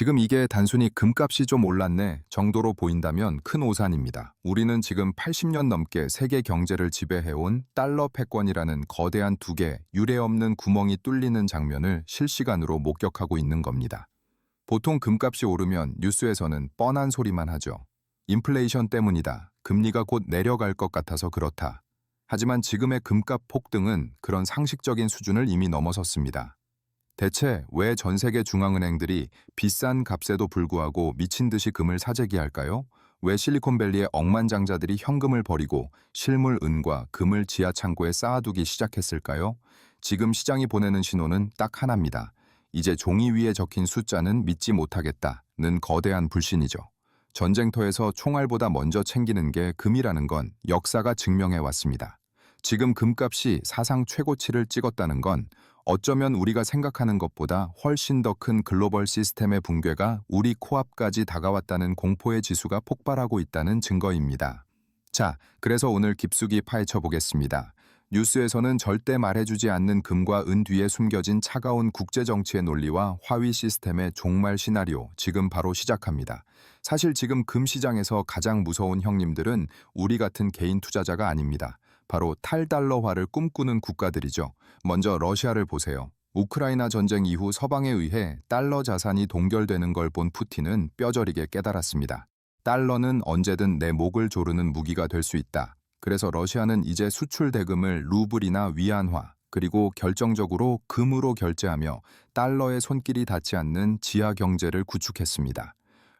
지금 이게 단순히 금값이 좀 올랐네 정도로 보인다면 큰 오산입니다. 우리는 지금 80년 넘게 세계 경제를 지배해온 달러 패권이라는 거대한 두 개, 유례없는 구멍이 뚫리는 장면을 실시간으로 목격하고 있는 겁니다. 보통 금값이 오르면 뉴스에서는 뻔한 소리만 하죠. 인플레이션 때문이다. 금리가 곧 내려갈 것 같아서 그렇다. 하지만 지금의 금값 폭등은 그런 상식적인 수준을 이미 넘어섰습니다. 대체 왜 전 세계 중앙은행들이 비싼 값에도 불구하고 미친 듯이 금을 사재기할까요? 왜 실리콘밸리의 억만장자들이 현금을 버리고 실물 은과 금을 지하 창고에 쌓아두기 시작했을까요? 지금 시장이 보내는 신호는 딱 하나입니다. 이제 종이 위에 적힌 숫자는 믿지 못하겠다는 거대한 불신이죠. 전쟁터에서 총알보다 먼저 챙기는 게 금이라는 건 역사가 증명해 왔습니다. 지금 금값이 사상 최고치를 찍었다는 건 어쩌면 우리가 생각하는 것보다 훨씬 더 큰 글로벌 시스템의 붕괴가 우리 코앞까지 다가왔다는 공포의 지수가 폭발하고 있다는 증거입니다. 자, 그래서 오늘 깊숙이 파헤쳐 보겠습니다. 뉴스에서는 절대 말해주지 않는 금과 은 뒤에 숨겨진 차가운 국제정치의 논리와 화위 시스템의 종말 시나리오, 지금 바로 시작합니다. 사실 지금 금 시장에서 가장 무서운 형님들은 우리 같은 개인 투자자가 아닙니다. 바로 탈달러화를 꿈꾸는 국가들이죠. 먼저 러시아를 보세요. 우크라이나 전쟁 이후 서방에 의해 달러 자산이 동결되는 걸 본 푸틴은 뼈저리게 깨달았습니다. 달러는 언제든 내 목을 조르는 무기가 될 수 있다. 그래서 러시아는 이제 수출 대금을 루블이나 위안화, 그리고 결정적으로 금으로 결제하며 달러의 손길이 닿지 않는 지하 경제를 구축했습니다.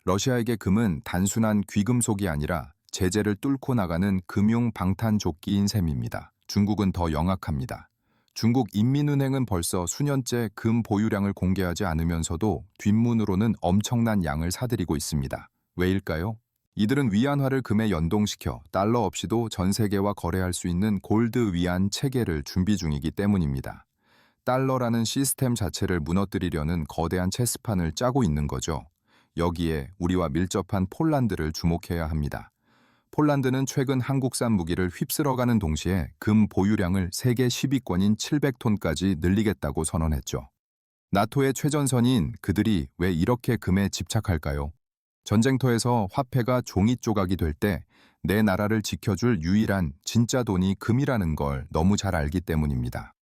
러시아에게 금은 단순한 귀금속이 아니라 제재를 뚫고 나가는 금융 방탄조끼인 셈입니다. 중국은 더 영악합니다. 중국 인민은행은 벌써 수년째 금 보유량을 공개하지 않으면서도 뒷문으로는 엄청난 양을 사들이고 있습니다. 왜일까요? 이들은 위안화를 금에 연동시켜 달러 없이도 전 세계와 거래할 수 있는 골드 위안 체계를 준비 중이기 때문입니다. 달러라는 시스템 자체를 무너뜨리려는 거대한 체스판을 짜고 있는 거죠. 여기에 우리와 밀접한 폴란드를 주목해야 합니다. 폴란드는 최근 한국산 무기를 휩쓸어가는 동시에 금 보유량을 세계 10위권인 700톤까지 늘리겠다고 선언했죠. 나토의 최전선인 그들이 왜 이렇게 금에 집착할까요? 전쟁터에서 화폐가 종이 조각이 될 때 내 나라를 지켜줄 유일한 진짜 돈이 금이라는 걸 너무 잘 알기 때문입니다.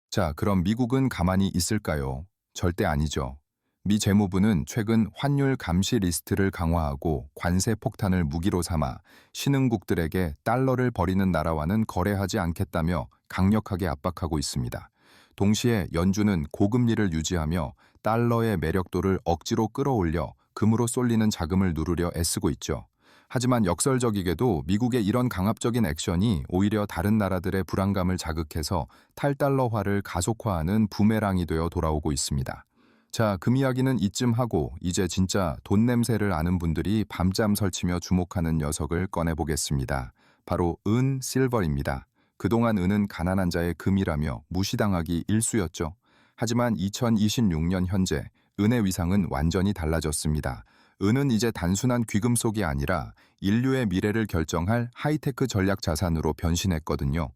자, 그럼 미국은 가만히 있을까요? 절대 아니죠. 미 재무부는 최근 환율 감시 리스트를 강화하고 관세 폭탄을 무기로 삼아 신흥국들에게 달러를 버리는 나라와는 거래하지 않겠다며 강력하게 압박하고 있습니다. 동시에 연준은 고금리를 유지하며 달러의 매력도를 억지로 끌어올려 금으로 쏠리는 자금을 누르려 애쓰고 있죠. 하지만 역설적이게도 미국의 이런 강압적인 액션이 오히려 다른 나라들의 불안감을 자극해서 탈달러화를 가속화하는 부메랑이 되어 돌아오고 있습니다. 자, 금 이야기는 이쯤 하고 이제 진짜 돈 냄새를 아는 분들이 밤잠 설치며 주목하는 녀석을 꺼내보겠습니다. 바로 은, 실버입니다. 그동안 은은 가난한 자의 금이라며 무시당하기 일쑤였죠. 하지만 2026년 현재 은의 위상은 완전히 달라졌습니다. 은은 이제 단순한 귀금속이 아니라 인류의 미래를 결정할 하이테크 전략 자산으로 변신했거든요.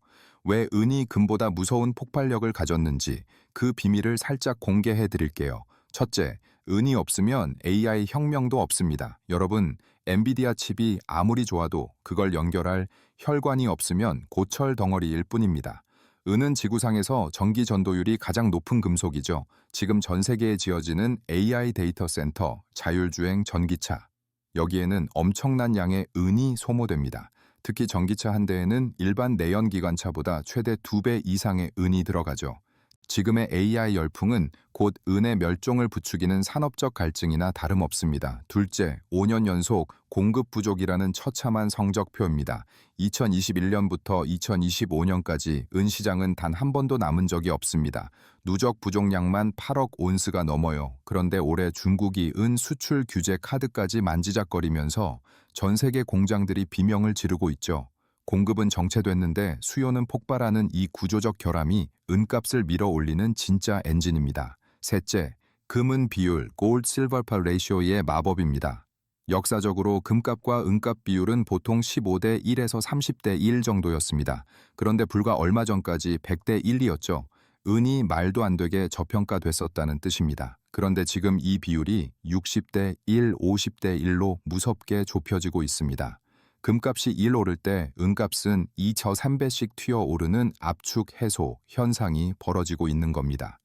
왜 은이 금보다 무서운 폭발력을 가졌는지 그 비밀을 살짝 공개해 드릴게요. 첫째, 은이 없으면 AI 혁명도 없습니다. 여러분, 엔비디아 칩이 아무리 좋아도 그걸 연결할 혈관이 없으면 고철 덩어리일 뿐입니다. 은은 지구상에서 전기 전도율이 가장 높은 금속이죠. 지금 전 세계에 지어지는 AI 데이터 센터, 자율주행 전기차. 여기에는 엄청난 양의 은이 소모됩니다. 특히 전기차 한 대에는 일반 내연기관차보다 최대 2배 이상의 은이 들어가죠. 지금의 AI 열풍은 곧 은의 멸종을 부추기는 산업적 갈증이나 다름없습니다. 둘째, 5년 연속 공급 부족이라는 처참한 성적표입니다. 2021년부터 2025년까지 은 시장은 단 한 번도 남은 적이 없습니다. 누적 부족량만 8억 온스가 넘어요. 그런데 올해 중국이 은 수출 규제 카드까지 만지작거리면서 전 세계 공장들이 비명을 지르고 있죠. 공급은 정체됐는데 수요는 폭발하는 이 구조적 결함이 은값을 밀어 올리는 진짜 엔진입니다. 셋째, 금은 비율, 골드 실버 파 레이쇼의 마법입니다. 역사적으로 금값과 은값 비율은 보통 15대 1에서 30대 1 정도였습니다. 그런데 불과 얼마 전까지 100대 1이었죠. 은이 말도 안 되게 저평가됐었다는 뜻입니다. 그런데 지금 이 비율이 60대 1, 50대 1로 무섭게 좁혀지고 있습니다. 금값이 1 오를 때 은값은 2저3배씩 튀어오르는 압축 해소 현상이 벌어지고 있는 겁니다.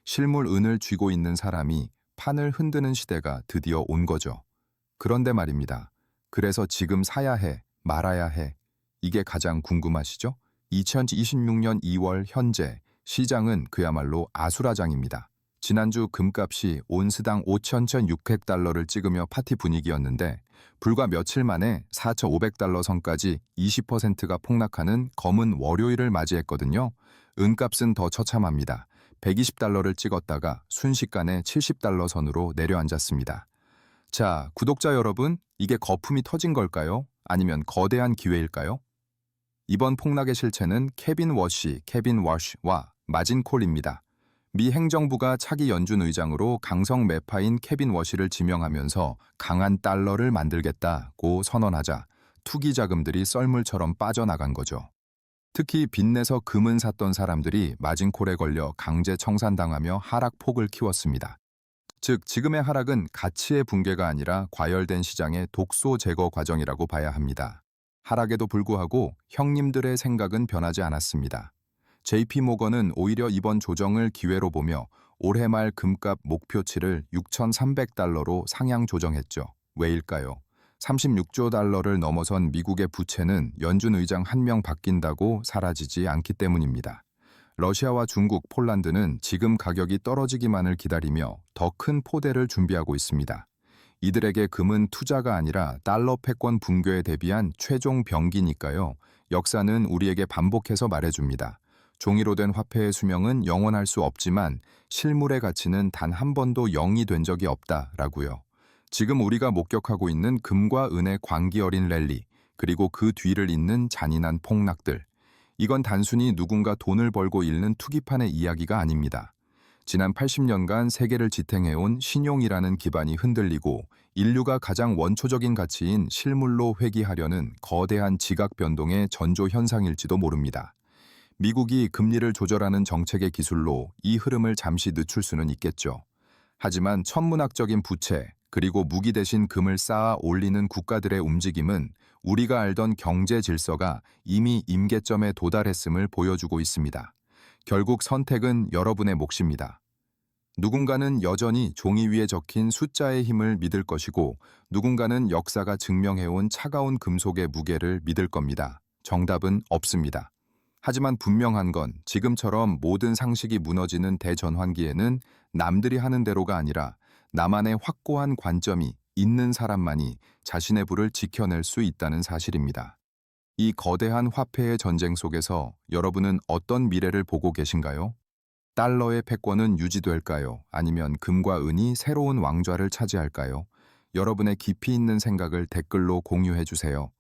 실물 은을 쥐고 있는 사람이 판을 흔드는 시대가 드디어 온 거죠. 그런데 말입니다. 그래서 지금 사야 해, 말아야 해. 이게 가장 궁금하시죠? 2026년 2월 현재 시장은 그야말로 아수라장입니다. 지난주 금값이 온스당 5,600달러를 찍으며 파티 분위기였는데 불과 며칠 만에 4,500달러 선까지 20%가 폭락하는 검은 월요일을 맞이했거든요. 은값은 더 처참합니다. 120달러를 찍었다가 순식간에 70달러 선으로 내려앉았습니다. 자, 구독자 여러분, 이게 거품이 터진 걸까요? 아니면 거대한 기회일까요? 이번 폭락의 실체는 케빈 워시와 마진콜입니다. 미 행정부가 차기 연준 의장으로 강성 매파인 케빈 워시를 지명하면서 강한 달러를 만들겠다고 선언하자 투기 자금들이 썰물처럼 빠져나간 거죠. 특히 빚내서 금은 샀던 사람들이 마진콜에 걸려 강제 청산당하며 하락폭을 키웠습니다. 즉, 지금의 하락은 가치의 붕괴가 아니라 과열된 시장의 독소 제거 과정이라고 봐야 합니다. 하락에도 불구하고 형님들의 생각은 변하지 않았습니다. JP모건은 오히려 이번 조정을 기회로 보며 올해 말 금값 목표치를 6,300달러로 상향 조정했죠. 왜일까요? 36조 달러를 넘어선 미국의 부채는 연준 의장 한 명 바뀐다고 사라지지 않기 때문입니다. 러시아와 중국, 폴란드는 지금 가격이 떨어지기만을 기다리며 더 큰 포대를 준비하고 있습니다. 이들에게 금은 투자가 아니라 달러 패권 붕괴에 대비한 최종 병기니까요. 역사는 우리에게 반복해서 말해줍니다. 종이로 된 화폐의 수명은 영원할 수 없지만 실물의 가치는 단 한 번도 0이 된 적이 없다라고요. 지금 우리가 목격하고 있는 금과 은의 광기 어린 랠리, 그리고 그 뒤를 잇는 잔인한 폭락들. 이건 단순히 누군가 돈을 벌고 잃는 투기판의 이야기가 아닙니다. 지난 80년간 세계를 지탱해온 신용이라는 기반이 흔들리고 인류가 가장 원초적인 가치인 실물로 회귀하려는 거대한 지각 변동의 전조 현상일지도 모릅니다. 미국이 금리를 조절하는 정책의 기술로 이 흐름을 잠시 늦출 수는 있겠죠. 하지만 천문학적인 부채, 그리고 무기 대신 금을 쌓아 올리는 국가들의 움직임은 우리가 알던 경제 질서가 이미 임계점에 도달했음을 보여주고 있습니다. 결국 선택은 여러분의 몫입니다. 누군가는 여전히 종이 위에 적힌 숫자의 힘을 믿을 것이고 누군가는 역사가 증명해온 차가운 금속의 무게를 믿을 겁니다. 정답은 없습니다. 하지만 분명한 건 지금처럼 모든 상식이 무너지는 대전환기에는 남들이 하는 대로가 아니라 나만의 확고한 관점이 있는 사람만이 자신의 부를 지켜낼 수 있다는 사실입니다. 이 거대한 화폐의 전쟁 속에서 여러분은 어떤 미래를 보고 계신가요? 달러의 패권은 유지될까요? 아니면 금과 은이 새로운 왕좌를 차지할까요? 여러분의 깊이 있는 생각을 댓글로 공유해 주세요.